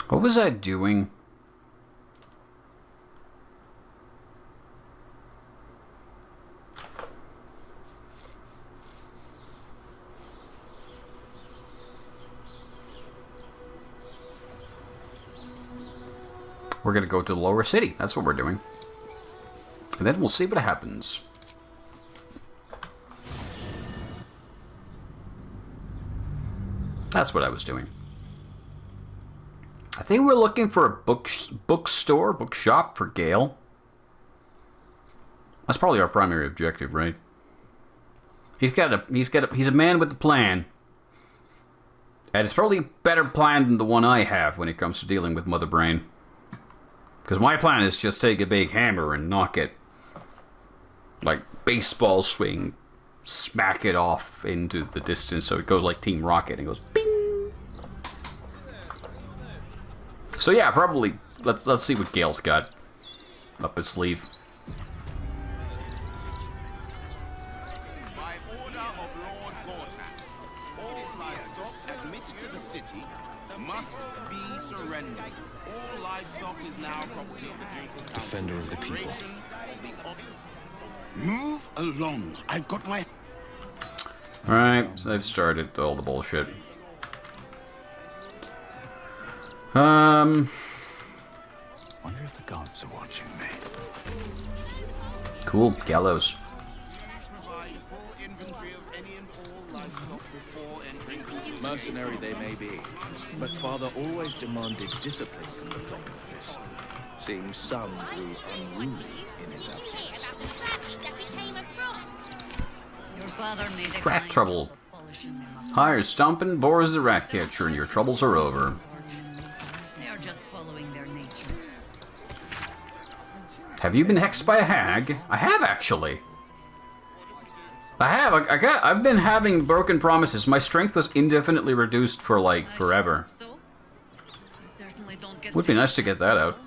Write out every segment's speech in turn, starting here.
What was I doing? We're gonna go to the lower city. That's what we're doing. And then we'll see what happens. That's what I was doing. I think we're looking for a bookstore, bookshop for Gale. That's probably our primary objective, right? He's a man with a plan. And it's probably a better plan than the one I have when it comes to dealing with Mother Brain. Because my plan is just take a big hammer and knock it like baseball swing, smack it off into the distance so it goes like Team Rocket and goes bing. So yeah, probably let's see what Gale's got up his sleeve. By order of Lord Gortat, all livestock admitted to the city must be surrendered. All livestock is now property of the Ducal Defender of the people. Move along. I've got my... Alright, so they've started all the bullshit. Wonder if the gods are watching me. Cool, gallows. Mercenary they may be, but Father always demanded discipline from the Flaming Fist. Seems some grew unruly in his absence. Rat trouble. Hire stomping boars the rat catcher and your troubles are over. They're just following their nature. Have you been hexed by a hag? I have, actually. I have. I've been having broken promises. My strength was indefinitely reduced for, like, forever. Would be nice to get that out.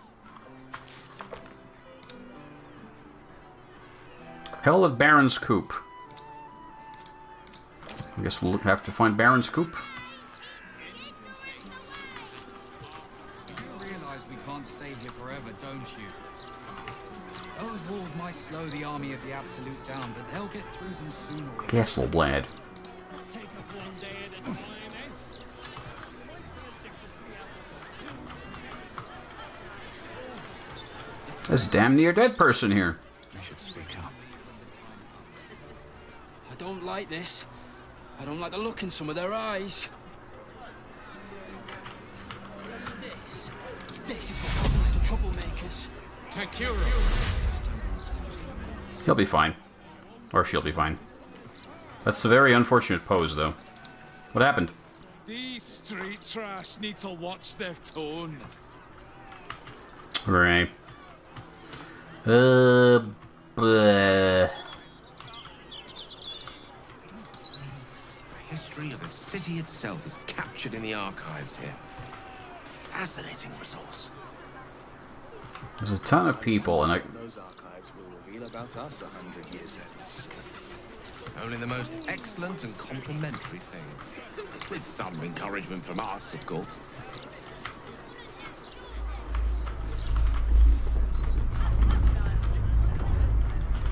Hell at Baron's Coop. I guess we'll have to find Baron's Coop. You realize we can't stay here forever, don't you? Those walls might slow the army of the Absolute down, but they'll get through them sooner or later. Gasselblad. There's a damn near dead person here. I should speak up. I don't like this. I don't like the look in some of their eyes. This is what happens to troublemakers. He'll be fine. Or she'll be fine. That's a very unfortunate pose, though. What happened? These street trash need to watch their tone. Right. Bleh. The history of the city itself is captured in the archives here. Fascinating resource. There's a ton of people, and Those archives will reveal about us 100 years hence. Only the most excellent and complimentary things. With some encouragement from us, of course.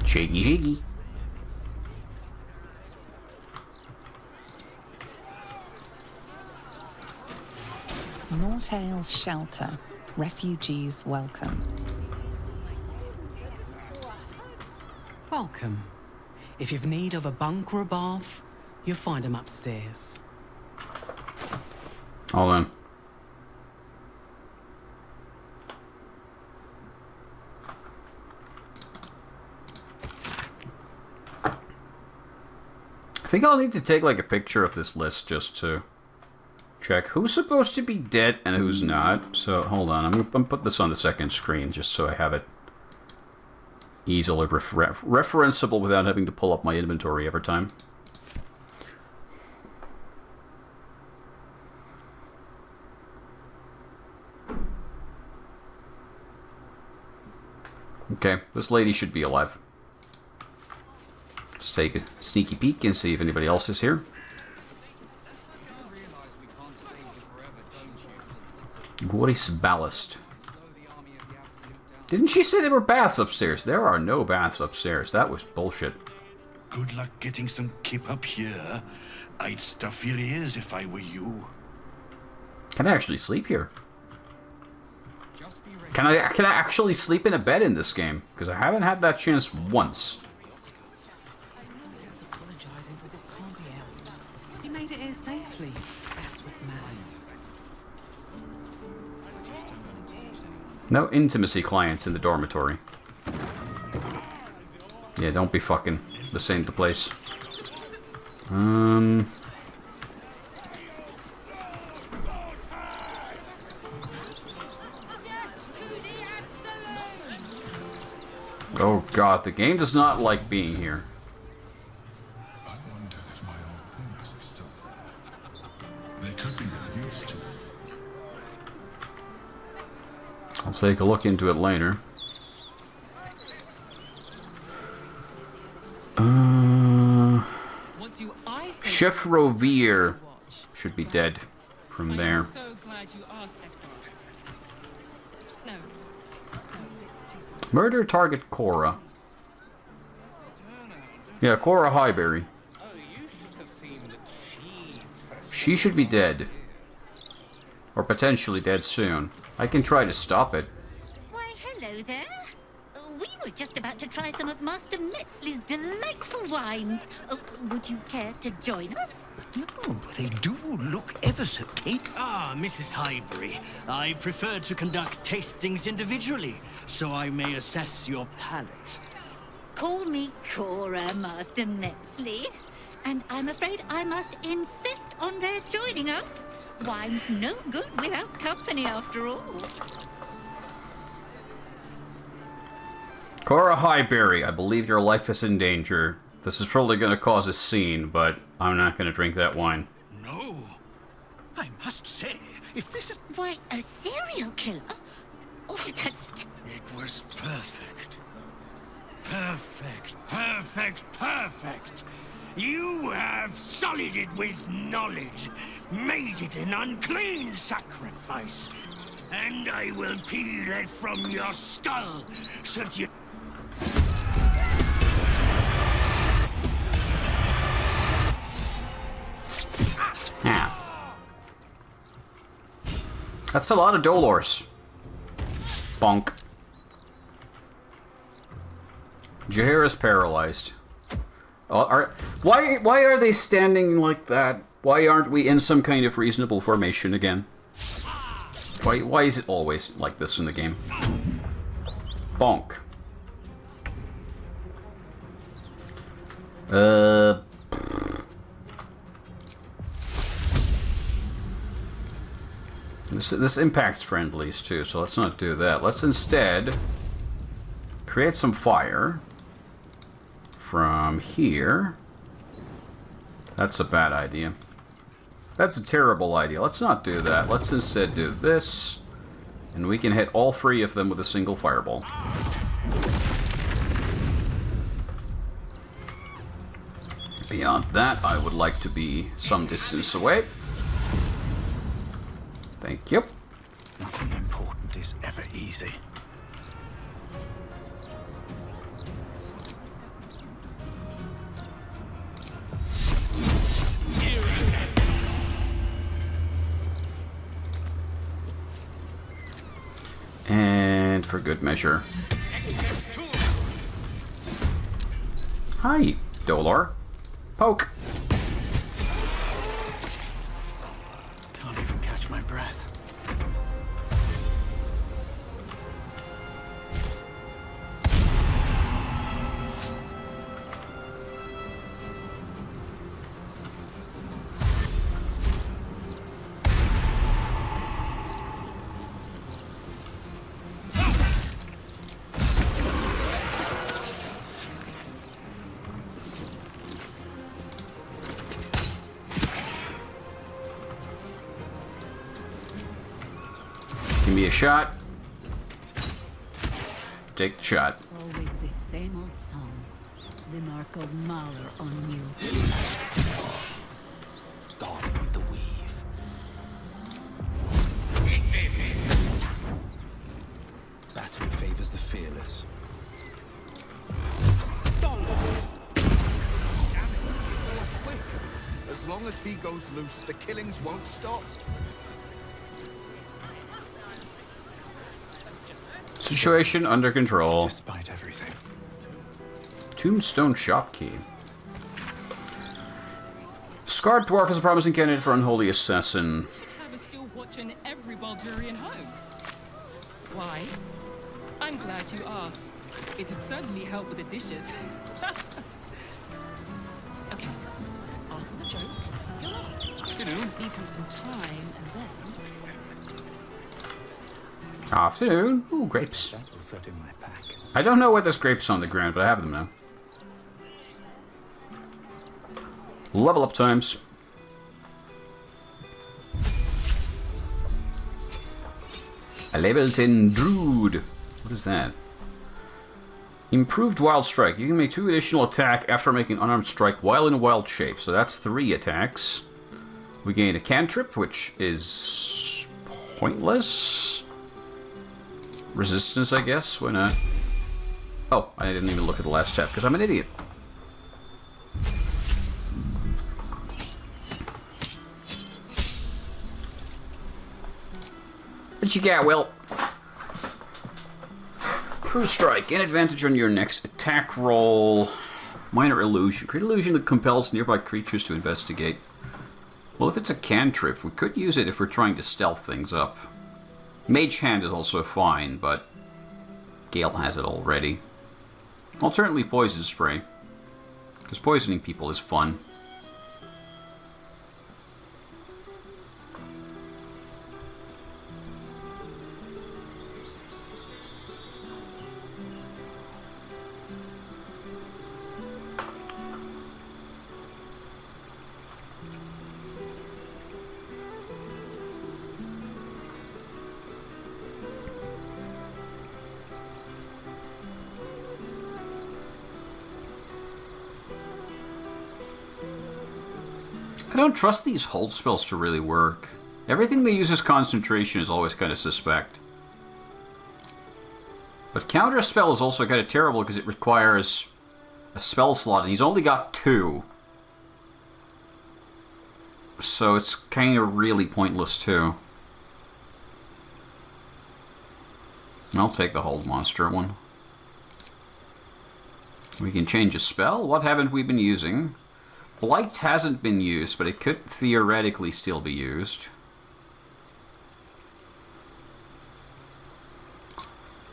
shaky shaky. Nortale's shelter. Refugees welcome. Welcome. If you've need of a bunk or a bath, you'll find them upstairs. Hold on. I think I'll need to take like a picture of this list just to check who's supposed to be dead and who's not. So hold on, I'm gonna put this on the second screen just so I have it easily referenceable without having to pull up my inventory every time. Okay, this lady should be alive. Let's take a sneaky peek and see if anybody else is here. Goris Ballast. Didn't she say there were baths upstairs? There are no baths upstairs. That was bullshit. Good luck getting some kip up here. I'd stuff your ears if I were you. Can I actually sleep here? Can I actually sleep in a bed in this game? Because I haven't had that chance once. Apologizing for the can't be helped. He made it here safely. That's what matters. No intimacy clients in the dormitory. Yeah, don't be fucking. This ain't the place. Oh god, the game does not like being here. I wonder if my old things are still there. They could be of use to me. I'll take a look into it later. What do I think? Chef Rovere should be dead from there. I'm so glad you asked that. No. Murder target Cora. Yeah, Cora Highberry. She should be dead. Or potentially dead soon. I can try to stop it. Why, hello there. We were just about to try some of Master Metzley's delightful wines. Would you care to join us? Oh, they do look ever so tasty. Ah, Mrs. Highbury. I prefer to conduct tastings individually, so I may assess your palate. Call me Cora, Master Metzley. And I'm afraid I must insist on their joining us. Wine's no good without company, after all. Cora Highberry, I believe your life is in danger. This is probably going to cause a scene, but I'm not going to drink that wine. No. I must say, if this is... Why, a serial killer? Oh, that's... It was perfect. Perfect, perfect, perfect. You have sullied it with knowledge, made it an unclean sacrifice. And I will peel it from your skull, so that you... Yeah. That's a lot of Dolors. Bonk. Jahaira's paralyzed. Why are they standing like that? Why aren't we in some kind of reasonable formation again? Why is it always like this in the game? Bonk. This impacts friendlies too, so let's not do that. Let's instead create some fire from here. That's a bad idea. That's a terrible idea. Let's not do that. Let's instead do this, and we can hit all three of them with a single fireball. Beyond that, I would like to be some distance away. Thank you. Nothing important is ever easy. And for good measure. Hi, Dolor. Poke. Can't even catch my breath. Give me a shot. Take the shot. Always the same old song. The mark of Mahler on you. Gone with the weave. long as he goes loose, the killings won't stop. Situation under control. Despite everything. Tombstone shop key. Scarred dwarf is a promising candidate for unholy assassin. Have a still watching every Baldurian home. Why? I'm glad you asked. It'd certainly help with the dishes. Okay. After the joke, you'll laugh. Afternoon. Leave him some time, and then... Afternoon. Ooh, grapes. That will fit in my pack. I don't know where there's grapes on the ground, but I have them now. Level up times. A level 10 Druid. What is that? Improved Wild Strike. You can make 2 additional attack after making unarmed strike while in a wild shape. So that's 3 attacks. We gain a cantrip, which is pointless. Resistance, I guess. Why not? Oh, I didn't even look at the last tab because I'm an idiot. What you got, Will? True Strike. Gain advantage on your next attack roll. Minor Illusion. Create illusion that compels nearby creatures to investigate. Well, if it's a cantrip, we could use it if we're trying to stealth things up. Mage Hand is also fine, but Gale has it already. Alternately, Poison Spray. Because poisoning people is fun. I don't trust these hold spells to really work. Everything they use as concentration is always kind of suspect. But counter spell is also kind of terrible because it requires a spell slot, and he's only got 2. So it's kind of really pointless too. I'll take the hold monster one. We can change a spell. What haven't we been using? Blight hasn't been used, but it could theoretically still be used.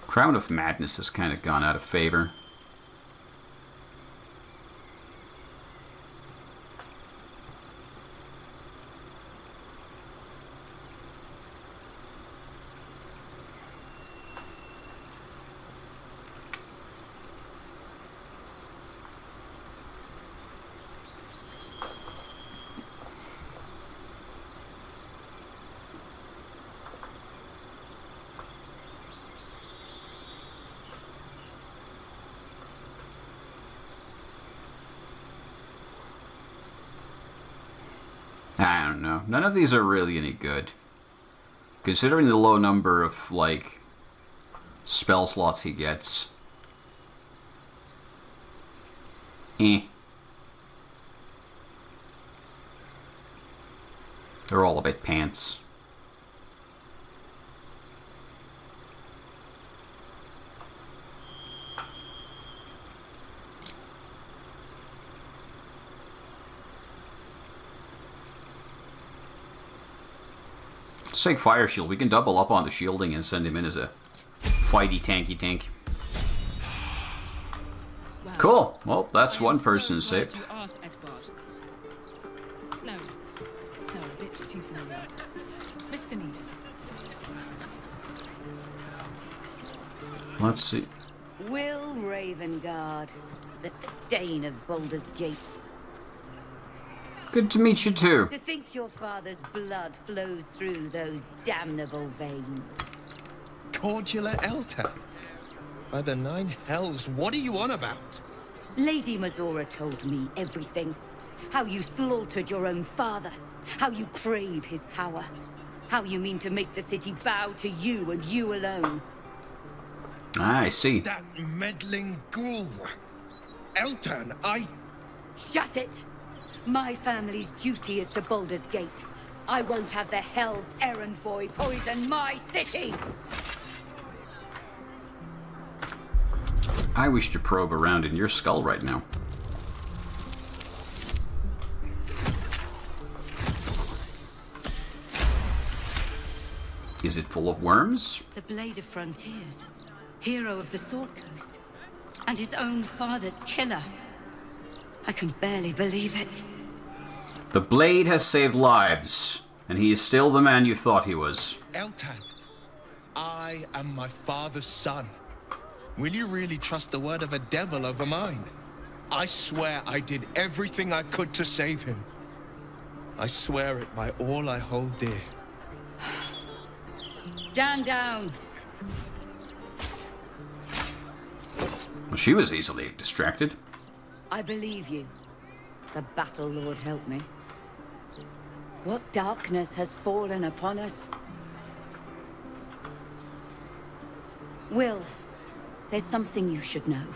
Crown of Madness has kind of gone out of favor. I don't know. None of these are really any good. Considering the low number of, like, spell slots he gets. They're all a bit pants. Take Fire Shield. We can double up on the shielding and send him in as a fighty tanky tank. Wow. Cool. Well, that's one person saved. No, a bit too familiar. Mr. Need. Let's see. Will Ravengard, the stain of Baldur's Gate. Good to meet you too. To think your father's blood flows through those damnable veins. Cordula Elta? By the 9 hells, what are you on about? Lady Mazora told me everything. How you slaughtered your own father. How you crave his power. How you mean to make the city bow to you and you alone. I see. That meddling ghoul. Elton, Shut it! My family's duty is to Baldur's Gate. I won't have the Hell's Errand Boy poison my city! I wish to probe around in your skull right now. Is it full of worms? The Blade of Frontiers, hero of the Sword Coast, and his own father's killer. I can barely believe it. The blade has saved lives, and he is still the man you thought he was. Eltan, I am my father's son. Will you really trust the word of a devil over mine? I swear I did everything I could to save him. I swear it by all I hold dear. Stand down. Well, she was easily distracted. I believe you. The Battle Lord help me. What darkness has fallen upon us? Will, there's something you should know.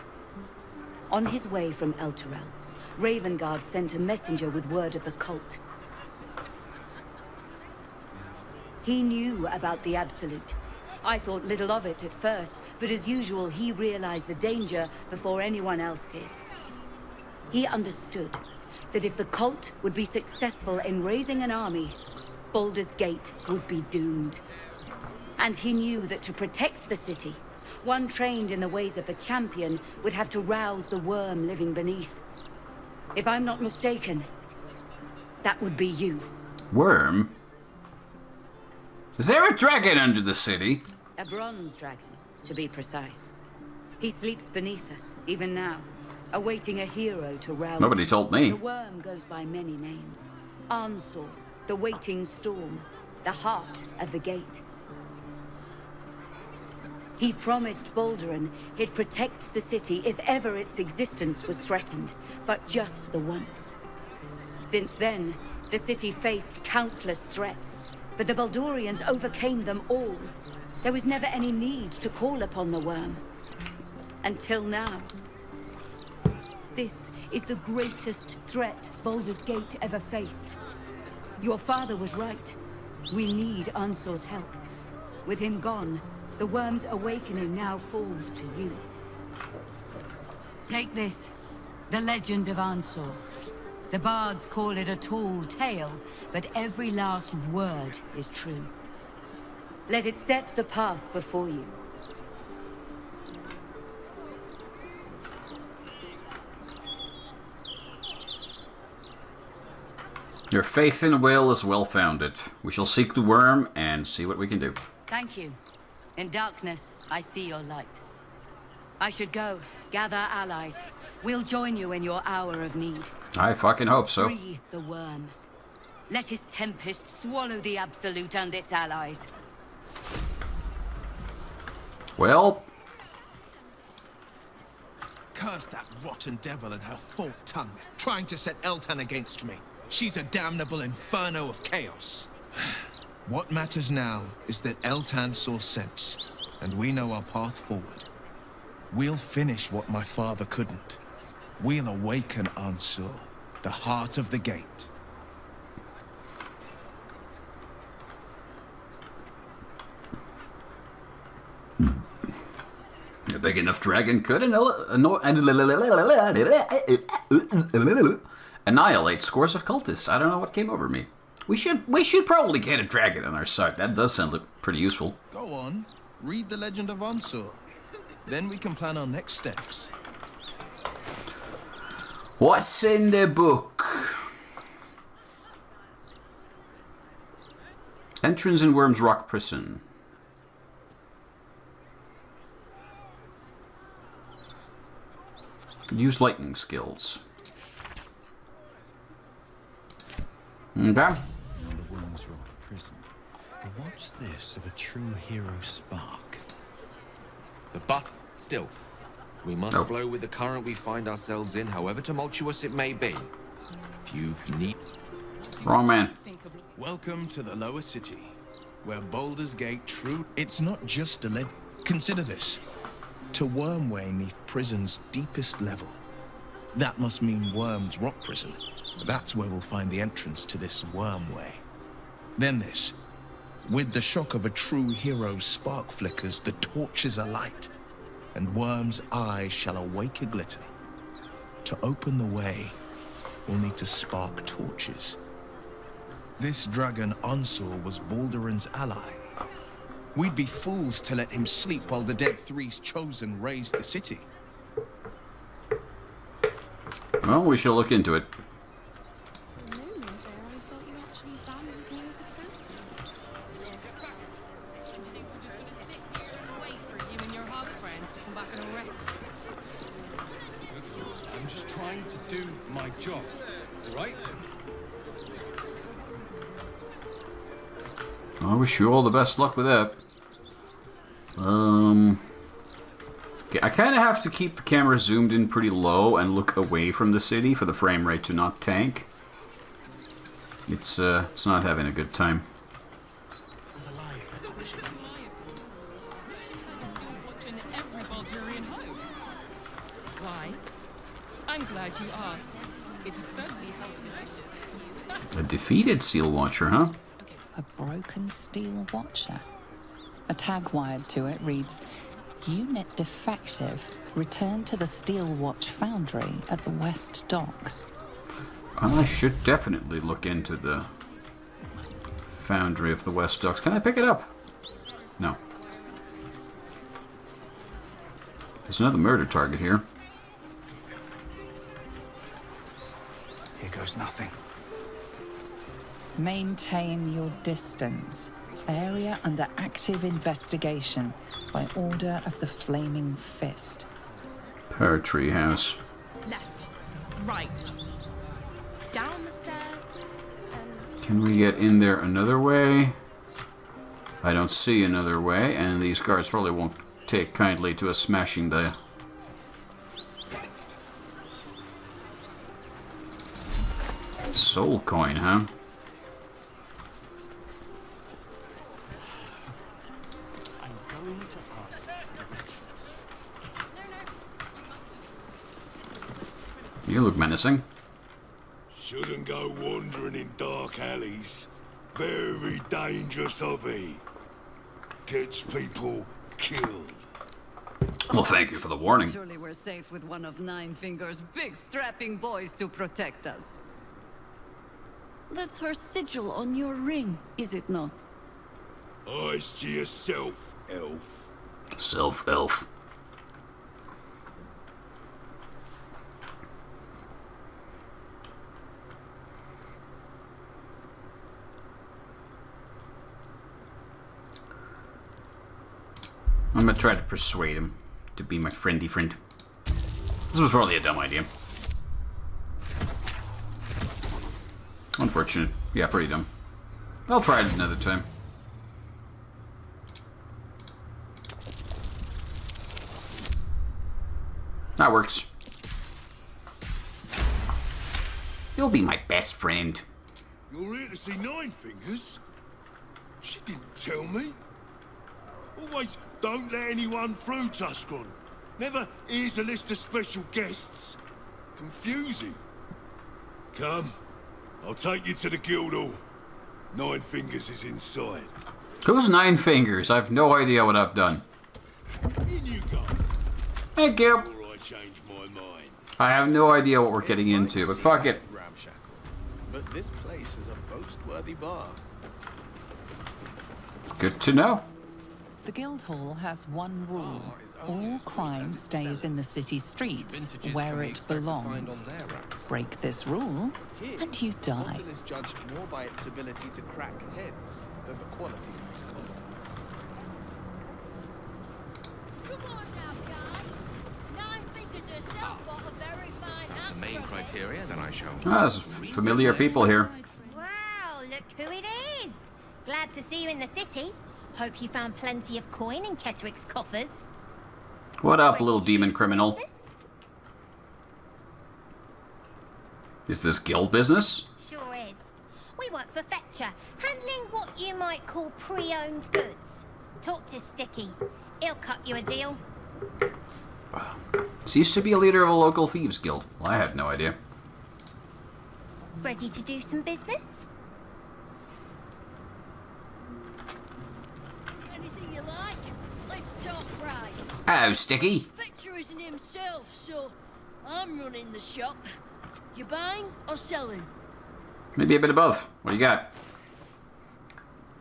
On his way from Elturel, Ravengard sent a messenger with word of the cult. He knew about the Absolute. I thought little of it at first, but as usual, he realized the danger before anyone else did. He understood that if the cult would be successful in raising an army, Baldur's Gate would be doomed. And he knew that to protect the city, one trained in the ways of the champion would have to rouse the worm living beneath. If I'm not mistaken, that would be you. Worm? Is there a dragon under the city? A bronze dragon, to be precise. He sleeps beneath us, even now, awaiting a hero to rouse Nobody him. told me. The worm goes by many names. Ansor, the waiting storm, the heart of the gate. He promised Baldurin he'd protect the city if ever its existence was threatened, but just the once. Since then, the city faced countless threats, but the Baldurians overcame them all. There was never any need to call upon the worm. Until now. This is the greatest threat Baldur's Gate ever faced. Your father was right. We need Ansor's help. With him gone, the worm's awakening now falls to you. Take this. The legend of Ansor. The bards call it a tall tale, but every last word is true. Let it set the path before you. Your faith in Will is well-founded. We shall seek the worm and see what we can do. Thank you. In darkness, I see your light. I should go, gather allies. We'll join you in your hour of need. I fucking hope so. Free the worm. Let his tempest swallow the Absolute and its allies. Well... Curse that rotten devil and her forked tongue, trying to set Eltan against me. She's a damnable inferno of chaos. What matters now is that Eltan saw sense, and we know our path forward. We'll finish what my father couldn't. We'll awaken Ansur, the heart of the gate. A big enough dragon could annihilate scores of cultists. I don't know what came over me. We should probably get a dragon on our side. That does sound pretty useful. Go on, read the legend of Ansur. Then we can plan our next steps. What's in the book? Entrance in Worm's Rock Prison. Use lightning skills. Okay. The Worm's Rock Prison. But what's this of a true hero spark? The bus. Still, we must flow with the current we find ourselves in, however tumultuous it may be. If you've need. Wrong man. Welcome to the lower city, where Baldur's Gate true. It's not just a Consider this. To Wormway neath prison's deepest level. That must mean Worm's Rock Prison. That's where we'll find the entrance to this worm way. Then this. With the shock of a true hero's spark flickers, the torches alight, and Worm's eyes shall awake a glitter. To open the way, we'll need to spark torches. This dragon Ansor was Baldur's ally. We'd be fools to let him sleep while the Dead Three's chosen raised the city. Well, we shall look into it. I'm just trying to do my job, right? I wish you all the best luck with that. Okay, I kind of have to keep the camera zoomed in pretty low and look away from the city for the frame rate to not tank. It's not having a good time. Why? I'm glad you asked. It certainly helped the dishes. A defeated Seal Watcher, huh? A broken steel watcher. A tag wired to it reads, Unit defective. Return to the Steel Watch Foundry at the West Docks. I should definitely look into the Foundry of the West Docks. Can I pick it up? No. There's another murder target here. Here goes nothing. Maintain your distance. Area under active investigation by order of the Flaming Fist. Pear Tree House. Left. Right. Down the stairs. Can we get in there another way? I don't see another way, and these guards probably won't take kindly to us smashing the... Soul coin, huh? You look menacing. Shouldn't go wandering in dark alleys. Very dangerous hobby. Gets people killed. Well, thank you for the warning. Surely we're safe with one of Nine Fingers' big strapping boys to protect us. That's her sigil on your ring, is it not? Eyes to yourself, elf. Self-elf. I'm gonna try to persuade him to be my friendly friend. This was probably a dumb idea. Unfortunate. Yeah, pretty dumb. I'll try it another time. That works. You'll be my best friend. You're here to see Nine Fingers? She didn't tell me. Always don't let anyone through, Tuskron. Never here's a list of special guests. Confusing. Come, I'll take you to the Guildhall. Nine Fingers is inside. Who's Nine Fingers? I've no idea what I've done. In you go. Thank you. Before I change my mind. I have no idea what we're getting into, but fuck it. Ramshackle, but this place is a boast-worthy bar. Good to know. The Guildhall has one rule. All crime stays in the city streets, where it belongs. Break this rule, and you die. Bottle is judged more by its ability to crack heads than the quality of its contents. Come on now, guys. Nine Fingers herself got a very fine That's the main criteria, then I shall. Ah, there's familiar people here. Wow, look who it is. Glad to see you in the city. Hope you found plenty of coin in Ketwick's coffers. What up, little demon criminal? Is this guild business? Sure is. We work for Fetcher, handling what you might call pre-owned goods. Talk to Sticky. He'll cut you a deal. This used to be a leader of a local thieves guild. Well, I had no idea. Ready to do some business? Anything you like. Let's talk price. Oh, Sticky. Victor isn't himself, so I'm running the shop. You buying or selling? Maybe a bit above. What do you got?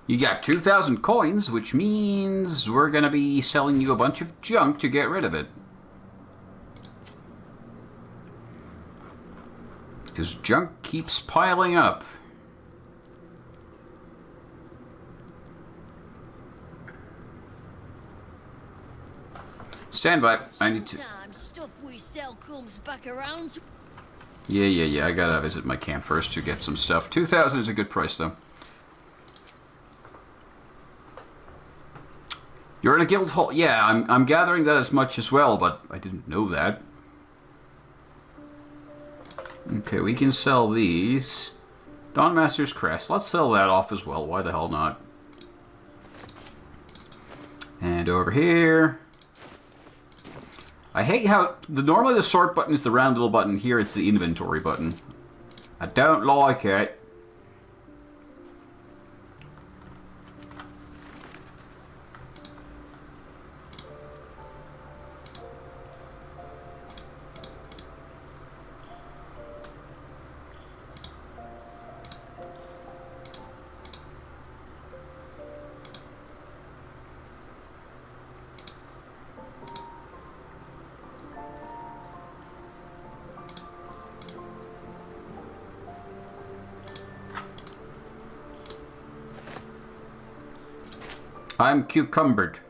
You got 2,000 coins, which means we're gonna be selling you a bunch of junk to get rid of it. Because junk keeps piling up. Stand by. I need to... Sometimes stuff we sell comes back around. Yeah. I gotta visit my camp first to get some stuff. 2,000 is a good price, though. You're in a guild hall. Yeah, I'm gathering that as much as well, but I didn't know that. Okay, we can sell these. Dawnmaster's Crest. Let's sell that off as well. Why the hell not? And over here. I hate how... normally the sort button is the round little button. Here it's the inventory button. I don't like it. I'm cucumbered.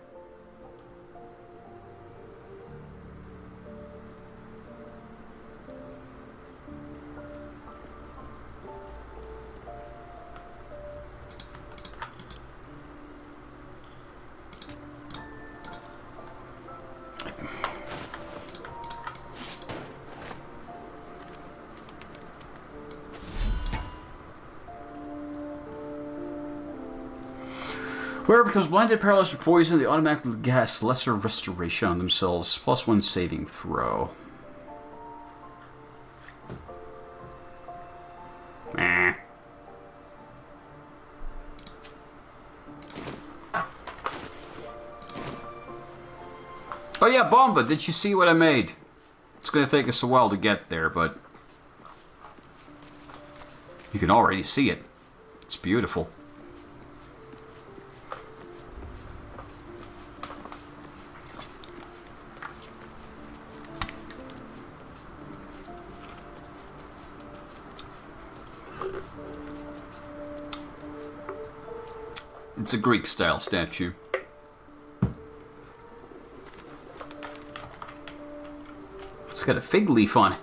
Where becomes blinded, paralyzed, or poisoned, they automatically cast lesser restoration on themselves, +1 saving throw. Eh. Oh yeah, Bomba, did you see what I made? It's gonna take us a while to get there, but you can already see it. It's beautiful. It's a Greek-style statue. It's got a fig leaf on it.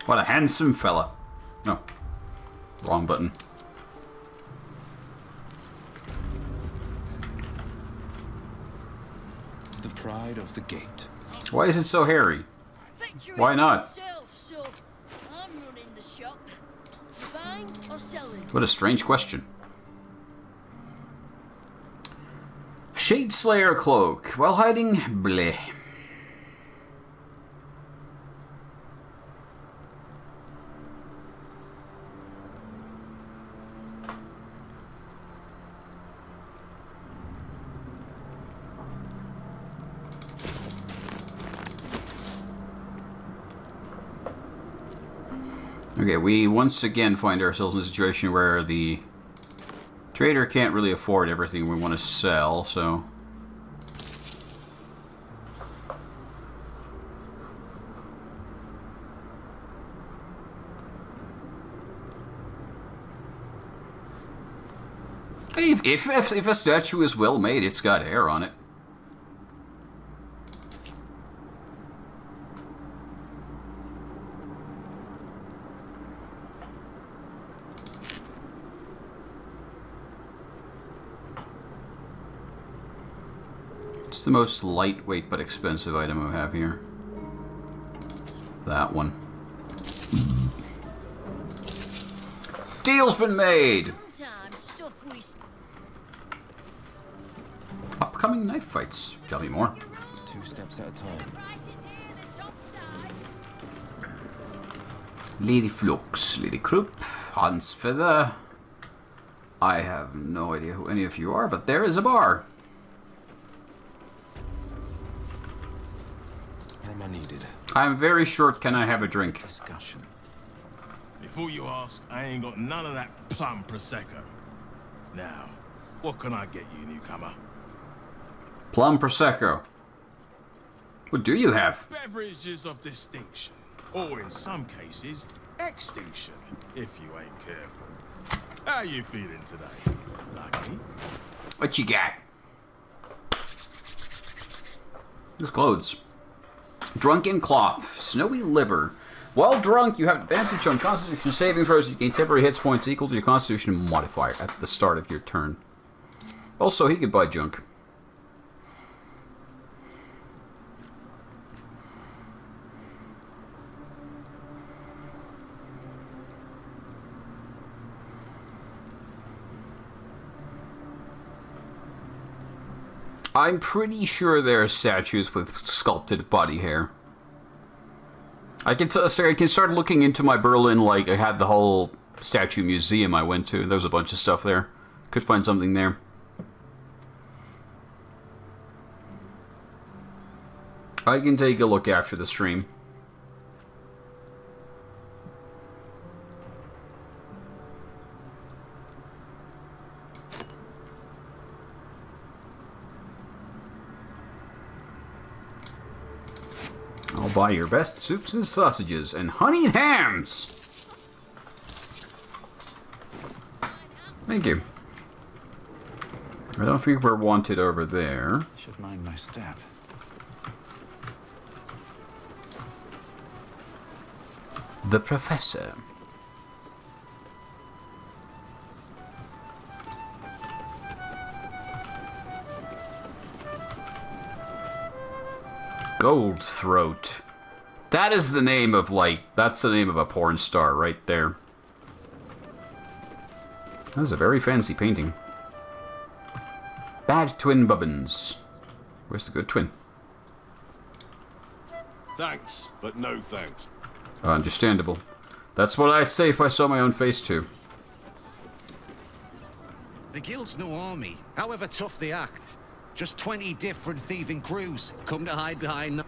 What a handsome fella. Oh, wrong button. The pride of the gate. Why is it so hairy? Victor Why isn't not? himself, so I'm running the shop. You buying or selling? What a strange question. Shade Slayer cloak. While hiding, bleh. Okay, we once again find ourselves in a situation where the trader can't really afford everything we want to sell, so... If a statue is well made, it's got hair on it. It's the most lightweight but expensive item I have here. That one. Deal's been made! Upcoming knife fights. Tell me more. 2 steps at a time. Lady Flux, Lady Krupp, Hans Feather. I have no idea who any of you are, but there is a bar. Where am I needed? I'm very short. Can I have a drink? Discussion. Before you ask, I ain't got none of that plum prosecco. Now, what can I get you, newcomer? Plum prosecco. What do you have? Beverages of distinction, or in some cases, extinction, if you ain't careful. How you feeling today? Lucky? What you got? Just clothes. Drunken cloth. Snowy liver. While drunk, you have advantage on Constitution saving throws. You gain temporary hit points equal to your Constitution modifier at the start of your turn. Also, he could buy junk. I'm pretty sure there are statues with sculpted body hair. I can start looking into my Berlin, like I had the whole statue museum I went to. There was a bunch of stuff there. Could find something there. I can take a look after the stream. I'll buy your best soups and sausages and honeyed hams. Thank you. I don't think we're wanted over there. Should mind my step. The Professor. Gold Throat. That is the name of, like, that's the name of a porn star right there. That's a very fancy painting. Bad twin bubbins. Where's the good twin? Thanks, but no thanks. Understandable. That's what I'd say if I saw my own face too. The guild's no army, however tough they act. Just 20 different thieving crews come to hide behind.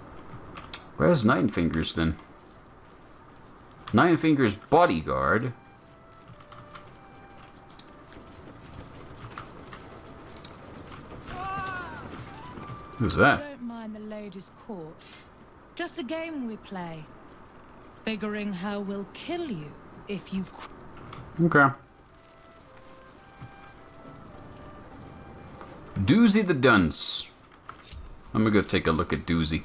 Where's Nine Fingers then? Nine Fingers bodyguard. Who's that? Don't mind the ladies' court. Just a game we play. Figuring how we'll kill you if you... Okay. Doozy the Dunce. I'm gonna go take a look at Doozy.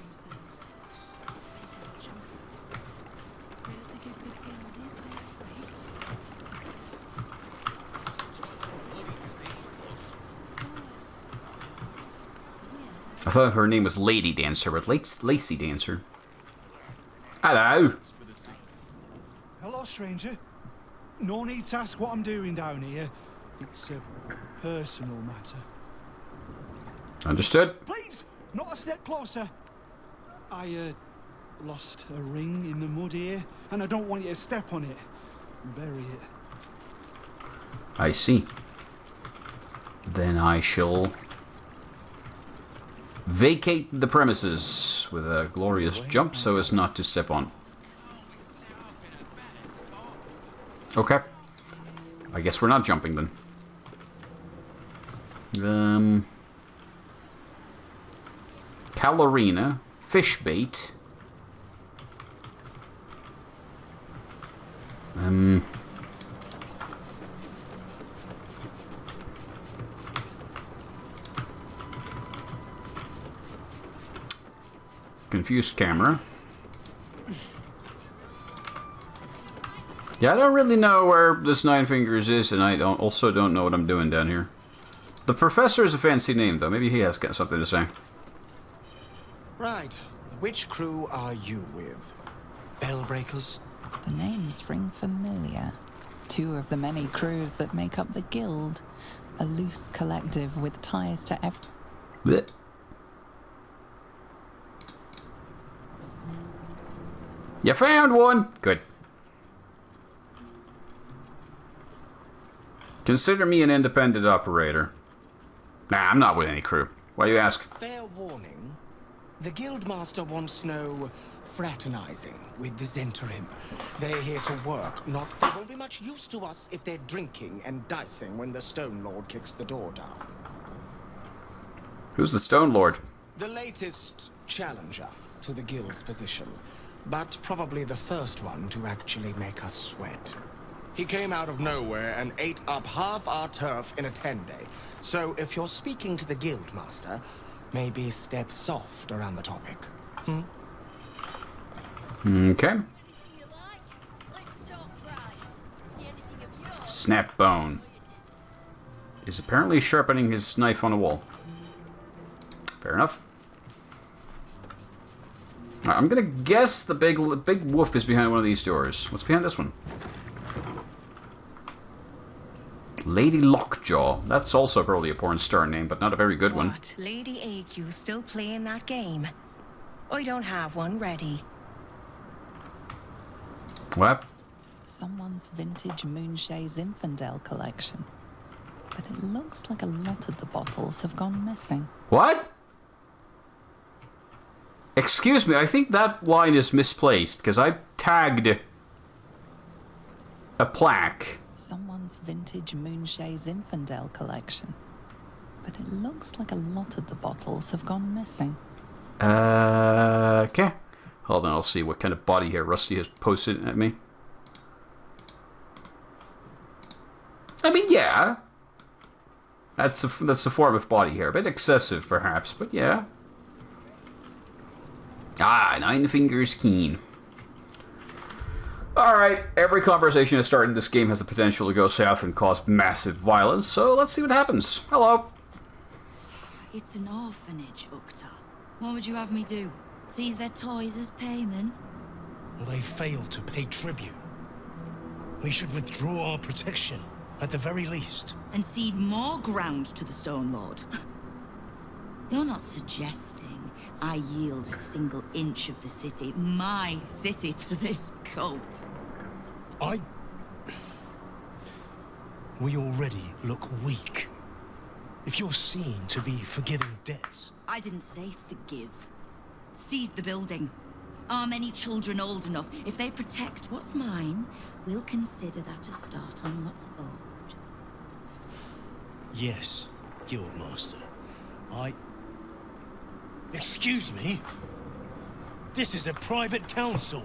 I thought her name was Lady Dancer, but Lacey Dancer. Hello. Hello, stranger. No need to ask what I'm doing down here. It's a personal matter. Understood. Please, not a step closer. I lost a ring in the mud here, and I don't want you to step on it and bury it. I see. Then I shall vacate the premises with a glorious jump so as not to step on. Okay. I guess we're not jumping then. Calorina, fish bait. Confused camera. Yeah, I don't really know where this Nine Fingers is, and I also don't know what I'm doing down here. The Professor is a fancy name, though. Maybe he has got something to say. Right. Which crew are you with? Bellbreakers? The names ring familiar. Two of the many crews that make up the guild. A loose collective with ties to every... Blech. You found one! Good. Consider me an independent operator. Nah, I'm not with any crew. Why you ask? Fair warning. The Guildmaster wants no fraternizing with the Zentarim. They're here to work, not... They won't be much use to us if they're drinking and dicing when the Stone Lord kicks the door down. Who's the Stone Lord? The latest challenger to the Guild's position, but probably the first one to actually make us sweat. He came out of nowhere and ate up half our turf in a 10-day. So if you're speaking to the Guildmaster, maybe step soft around the topic. Okay. Snapbone is apparently sharpening his knife on a wall. Fair enough. I'm gonna guess the big wolf is behind one of these doors. What's behind this one? Lady Lockjaw. That's also probably a porn star name, but not a very good one. What? Lady AQ still playing that game? I don't have one ready. What? Someone's vintage Moonshae Zinfandel collection. But it looks like a lot of the bottles have gone missing. What? Excuse me, I think that line is misplaced, because I tagged a plaque. Someone's vintage Moonshae Zinfandel collection. But it looks like a lot of the bottles have gone missing. Okay. Hold on, I'll see what kind of body hair Rusty has posted at me. I mean, yeah. That's a form of body hair. A bit excessive, perhaps, but yeah. Ah, 9 fingers keen. Alright, every conversation I start in this game has the potential to go south and cause massive violence, so let's see what happens. Hello. It's an orphanage, Ukta. What would you have me do? Seize their toys as payment? Well, they failed to pay tribute. We should withdraw our protection, at the very least. And cede more ground to the Stone Lord? You're not suggesting I yield a single inch of the city, my city, to this cult. We already look weak. If you're seen to be forgiving debts... I didn't say forgive. Seize the building. Arm any children old enough. If they protect what's mine, we'll consider that a start on what's owed. Yes, Guildmaster. Excuse me? This is a private council.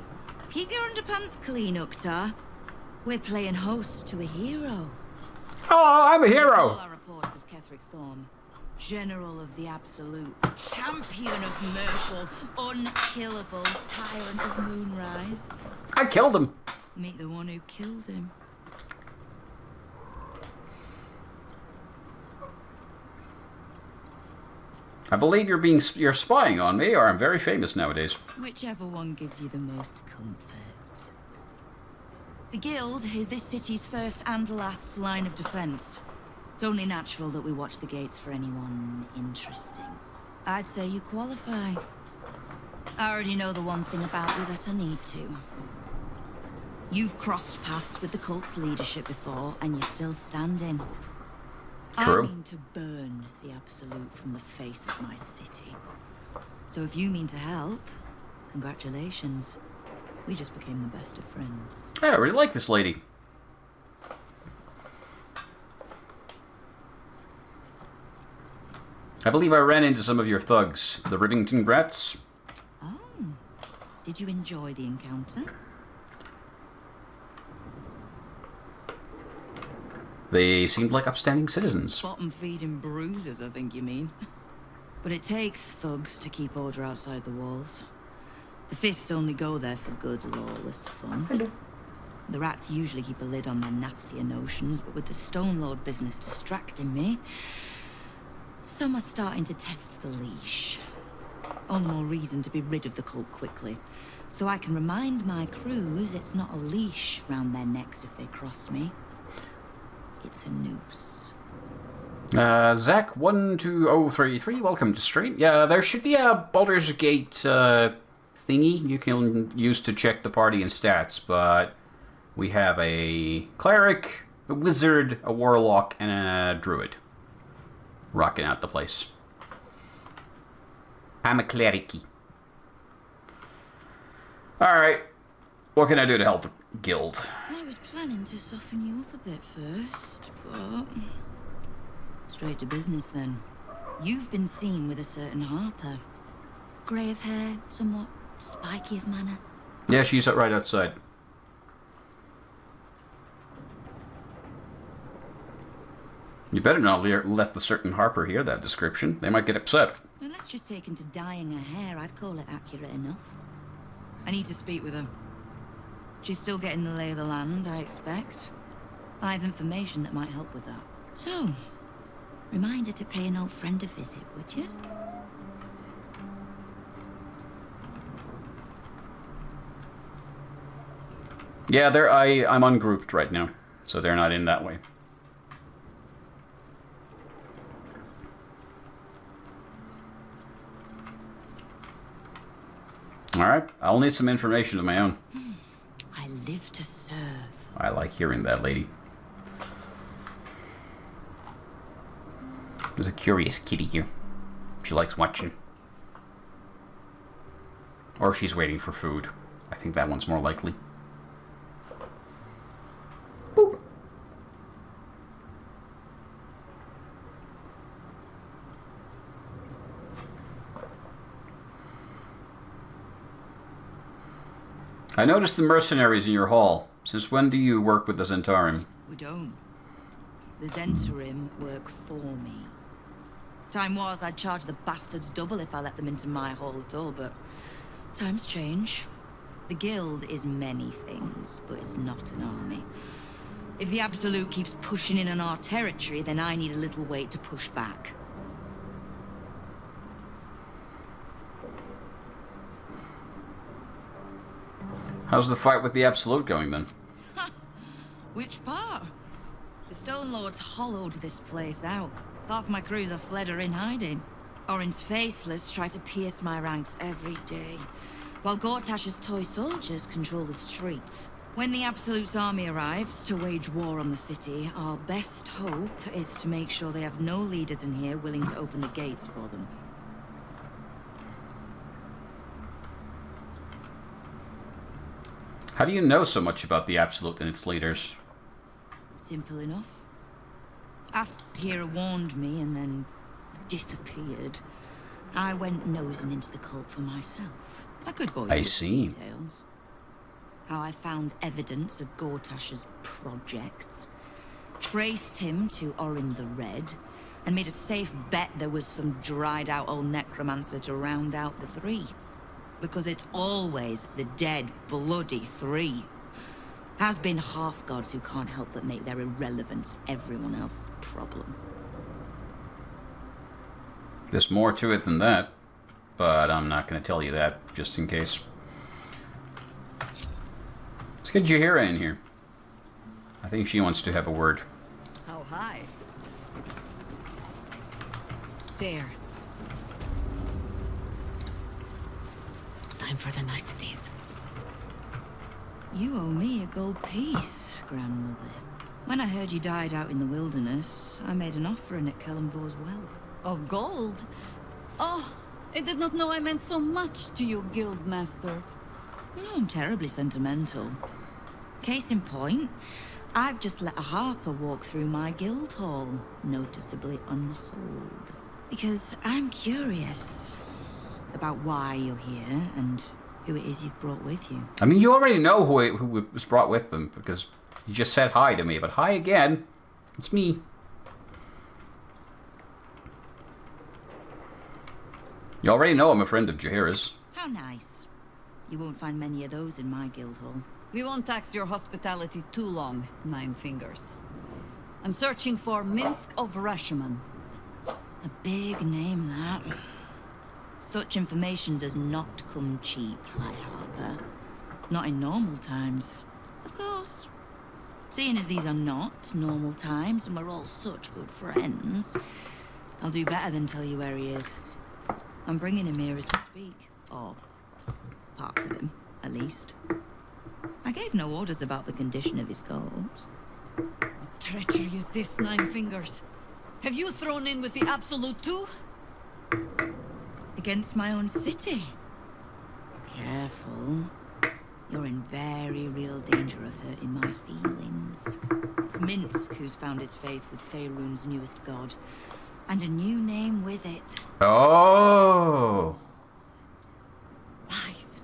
Keep your underpants clean, Uktar. We're playing host to a hero. Oh, I'm a hero! All our reports of Ketheric Thorm, General of the Absolute, Champion of Myrtle, unkillable Tyrant of Moonrise. I killed him. Meet the one who killed him. I believe you're spying on me, or I'm very famous nowadays. Whichever one gives you the most comfort. The Guild is this city's first and last line of defense. It's only natural that we watch the gates for anyone interesting. I'd say you qualify. I already know the one thing about you that I need to. You've crossed paths with the cult's leadership before, and you're still standing. True. I mean to burn the Absolute from the face of my city. So if you mean to help, congratulations. We just became the best of friends. Yeah, I really like this lady. I believe I ran into some of your thugs, the Rivington Brats. Oh, did you enjoy the encounter? They seemed like upstanding citizens. Bottom-feeding bruisers, I think you mean. But it takes thugs to keep order outside the walls. The fists only go there for good, lawless fun. The rats usually keep a lid on their nastier notions, but with the Stone Lord business distracting me, some are starting to test the leash. All the more reason to be rid of the cult quickly. So I can remind my crews it's not a leash round their necks if they cross me. It's a noose. Zach12033, welcome to stream. Yeah, there should be a Baldur's Gate thingy you can use to check the party and stats, but we have a cleric, A wizard, a warlock, and a druid. Rocking out the place. I'm a clericy. Alright. What can I do to help the guild? I was planning to soften you up a bit first, but... Straight to business then. You've been seen with a certain Harper. Grey of hair, somewhat spiky of manner. Yeah, she's right outside. You better not let the certain Harper hear that description. They might get upset. Unless she's taken to dyeing her hair, I'd call it accurate enough. I need to speak with her. She's still getting the lay of the land, I expect. I have information that might help with that. So, remind her to pay an old friend a visit, would you? Yeah, I'm ungrouped right now, so they're not in that way. Alright, I'll need some information of my own. I live to serve. I like hearing that, lady. There's a curious kitty here. She likes watching. Or she's waiting for food. I think that one's more likely. Boop. I noticed the mercenaries in your hall. Since when do you work with the Zentarim? We don't. The Zentarim work for me. Time was I'd charge the bastards double if I let them into my hall at all, but times change. The guild is many things, but it's not an army. If the Absolute keeps pushing in on our territory, then I need a little weight to push back. How's the fight with the Absolute going then? Which part? The Stone Lords hollowed this place out. Half my crews are fled or in hiding. Orin's faceless try to pierce my ranks every day, while Gortash's toy soldiers control the streets. When the Absolute's army arrives to wage war on the city, our best hope is to make sure they have no leaders in here willing to open the gates for them. How do you know so much about the Absolute and its leaders? Simple enough. After Hera warned me and then disappeared, I went nosing into the cult for myself. I could bore you with details. How I found evidence of Gortash's projects, traced him to Orin the Red, and made a safe bet there was some dried-out old necromancer to round out the three. Because it's always the dead, bloody three. Has been half-gods who can't help but make their irrelevance everyone else's problem. There's more to it than that, but I'm not going to tell you that, just in case. Let's get Jaheira in here. I think she wants to have a word. How high? There. Time for the niceties. You owe me a gold piece, grandmother. When I heard you died out in the wilderness, I made an offering at Kellenbor's wealth. Of gold? Oh, I did not know I meant so much to you, Guildmaster. No, I'm terribly sentimental. Case in point, I've just let a Harper walk through my guild hall, noticeably unholed. Because I'm curious about why you're here and who it is you've brought with you. I mean, you already know who was brought with them, because you just said hi to me, but hi again. It's me. You already know I'm a friend of Jaheira's. How nice. You won't find many of those in my guild hall. We won't tax your hospitality too long, Nine Fingers. I'm searching for Minsk of Rashomon. A big name, that. Such information does not come cheap, High Harper. Not in normal times. Of course. Seeing as these are not normal times and we're all such good friends, I'll do better than tell you where he is. I'm bringing him here as we speak. Or parts of him, at least. I gave no orders about the condition of his corpse. treachery is this, Nine Fingers? Have you thrown in with the Absolute too? Against my own city? Careful. You're in very real danger of hurting my feelings. It's Minsk who's found his faith with Faerun's newest god. And a new name with it. Oh. Lies.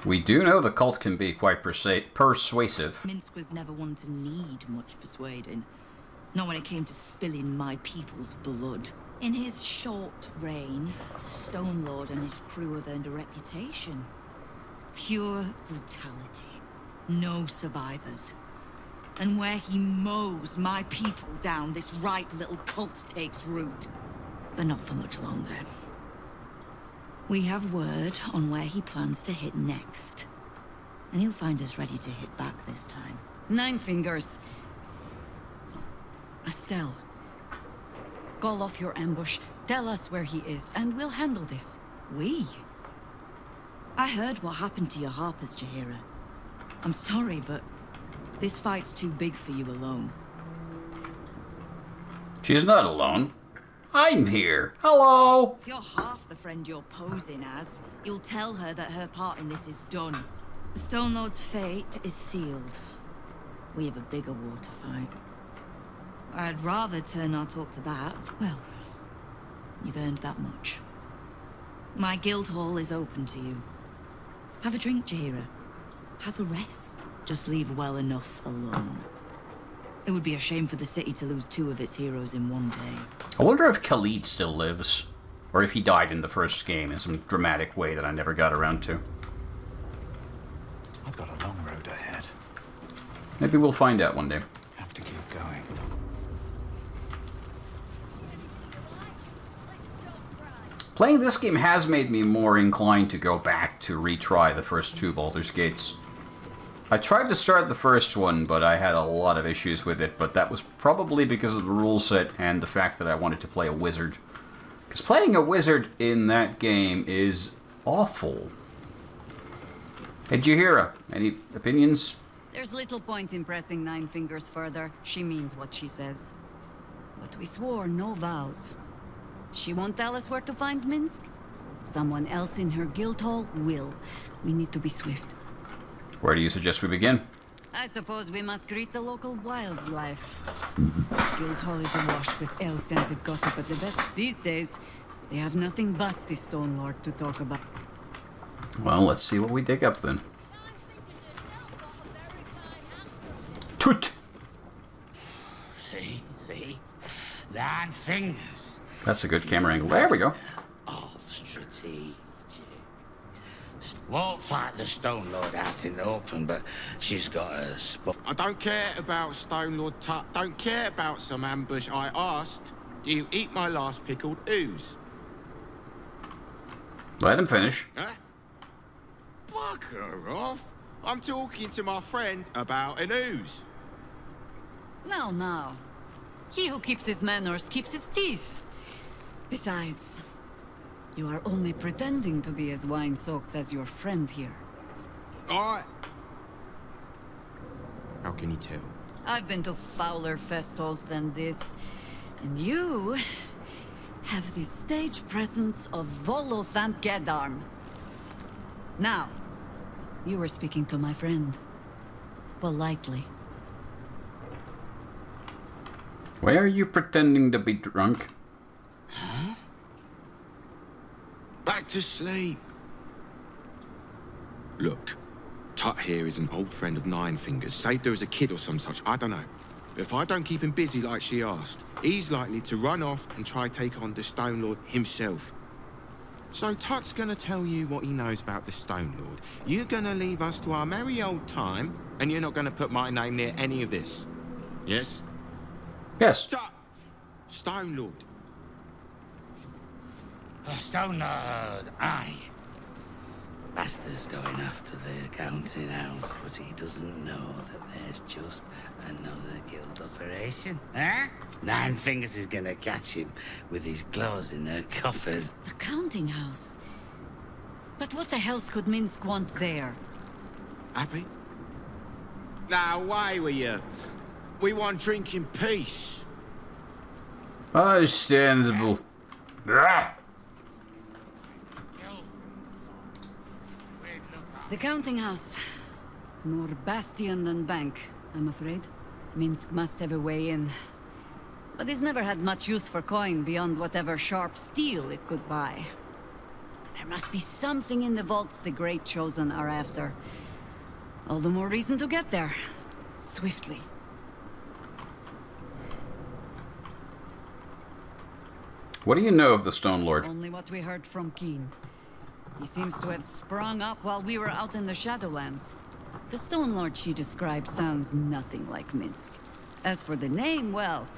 We do know the cult can be quite persuasive. Minsk was never one to need much persuading. Not when it came to spilling my people's blood. In his short reign, Stone Lord and his crew have earned a reputation. Pure brutality. No survivors. And where he mows my people down, this ripe little cult takes root. But not for much longer. We have word on where he plans to hit next. And he'll find us ready to hit back this time. Nine Fingers. Estelle. Call off your ambush, tell us where he is, and we'll handle this. We? I heard what happened to your harpers, Jaheira. I'm sorry, but this fight's too big for you alone. She's not alone. I'm here. Hello. If you're half the friend you're posing as, you'll tell her that her part in this is done. The Stone Lord's fate is sealed. We have a bigger war to fight. I'd rather turn our talk to that. Well, you've earned that much. My guild hall is open to you. Have a drink, Jaheira. Have a rest. Just leave well enough alone. It would be a shame for the city to lose 2 of its heroes in one day. I wonder if Khalid still lives. Or if he died in the first game in some dramatic way that I never got around to. I've got a long road ahead. Maybe we'll find out one day. Have to keep going. Playing this game has made me more inclined to go back to retry the first 2 Baldur's Gates. I tried to start the first one, but I had a lot of issues with it, but that was probably because of the rule set and the fact that I wanted to play a wizard. Because playing a wizard in that game is awful. Hey, Jaheira, any opinions? There's little point in pressing Nine Fingers further. She means what she says. But we swore no vows. She won't tell us where to find Minsk. Someone else in her guild hall will. We need to be swift. Where do you suggest we begin? I suppose we must greet the local wildlife. Guild hall is awash with ale-scented gossip at the best. These days, they have nothing but the Stone Lord to talk about. Well, let's see what we dig up then. Toot! See? 9 fingers. That's a good camera angle. There we go. Of strategy. Won't fight the Stone Lord out in the open, but she's got a spot. I don't care about Stone Lord Tut. Don't care about some ambush. I asked, do you eat my last pickled ooze? Let him finish. Huh? Bugger off. I'm talking to my friend about an ooze. Now. He who keeps his manners keeps his teeth. Besides, you are only pretending to be as wine-soaked as your friend here. How can you tell? I've been to fouler festivals than this, and you have the stage presence of Volothamp Gedarm. Now, you were speaking to my friend. Politely. Why are you pretending to be drunk? Huh? Back to sleep. Look, Tut here is an old friend of Nine Fingers. Saved her as a kid or some such, I don't know. If I don't keep him busy like she asked, he's likely to run off and try take on the Stone Lord himself. So Tut's gonna tell you what he knows about the Stone Lord. You're gonna leave us to our merry old time, and you're not gonna put my name near any of this. Yes? Yes. Tut! Stone Lord. Stone Lord, aye. Master's going after the accounting house, but he doesn't know that there's just another guild operation. Huh? Nine Fingers is gonna catch him with his claws in her coffers. The counting house? But what the hell's could Minsk want there? Happy? Now, away with you. We want drink in peace. Understandable. Ah! The counting house. More bastion than bank, I'm afraid. Minsk must have a way in. But he's never had much use for coin beyond whatever sharp steel it could buy. There must be something in the vaults the Great Chosen are after. All the more reason to get there. Swiftly. What do you know of the Stone Lord? Only what we heard from Keen. He seems to have sprung up while we were out in the Shadowlands. The Stone Lord she described sounds nothing like Minsk. As for the name, well,